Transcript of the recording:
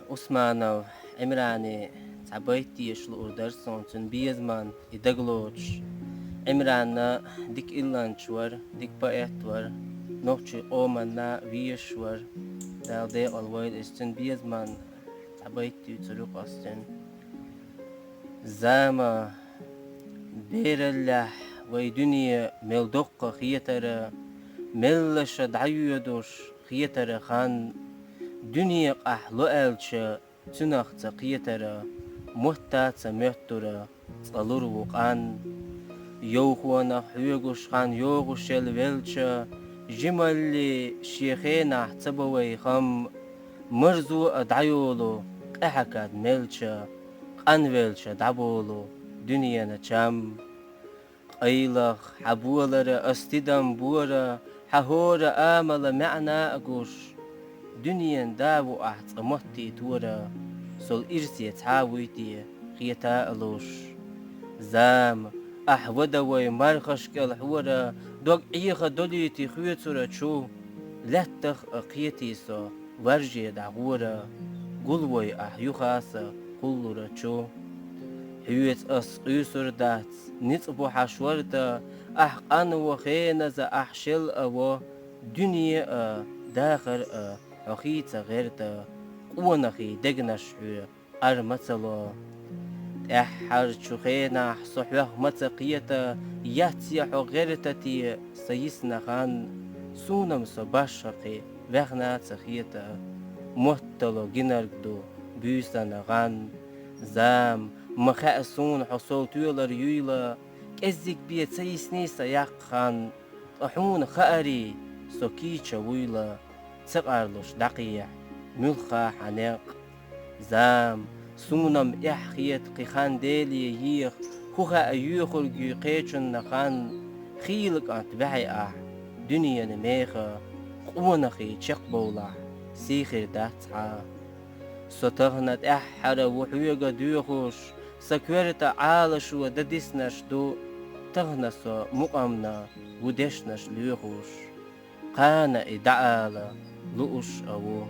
Osmanov Emrani tabayti yashlı urdarson tün biyazman idagloç Emrana dik illanç var, dik paet var. Nohçu omanna viyaş var. Dalde alwayl istün biyazman tabayti çuruk astın. Zama berallah ve dünya meldokka khiyatara mellaşa dayuyadur khiyatara khan dünya ahlu elçe tünakta khiyatara muhtatsa möhtura tsalur vuqan يوخونا حيوغوش خان يوغوش الويلشا جمالي شيخينا حتبوي خم مرزو ادعيولو قحكاد ميلشا قنويلشا دعبولو دنيانا چم قيلخ حبولر استدام بورا حهورا آمل معنى أقوش دنيان داو أحت أمهتي تورا سول إرسي تعاويتي خيتا ألوش زام أحودوي مرخش كالحورا دوغ إيخا دوليتي خويتورا چو لتخ أقيتيسو ورجي دعورا قلوي أحيوخاسا قلورا چو حيوت أس قيسور دات نتبو حشورتا أحقان وخينز أحشل أو دنيا داخر حقيتا غيرتا قونخي دقنشحو أرمتلو أحر شخينا صحوه متقية ياتي حغيرتتي سيسنا خان سونم سباشقي وغنا تخيتا مهتلو جنرقدو بيسنا غان زام مخأسون حصول تيولر يويلا كزيك بيت سيسني سياق خان أحون خأري سوكيتشا ويلا تقارلوش دقيع ملخا حناق زام سونم إحخيت قيخان ديلي ييخ خوخا أيوخر قيقيتشن نخان خيلك أنت بعي دنيا نميخا قونخي تشق بولا سيخر داتعا ستغنت أحر وحويغا دوخوش سكورت عالش وددسنش دو تغنسو مقامنا ودشنش ليخوش قانا إدعالا لؤش أوو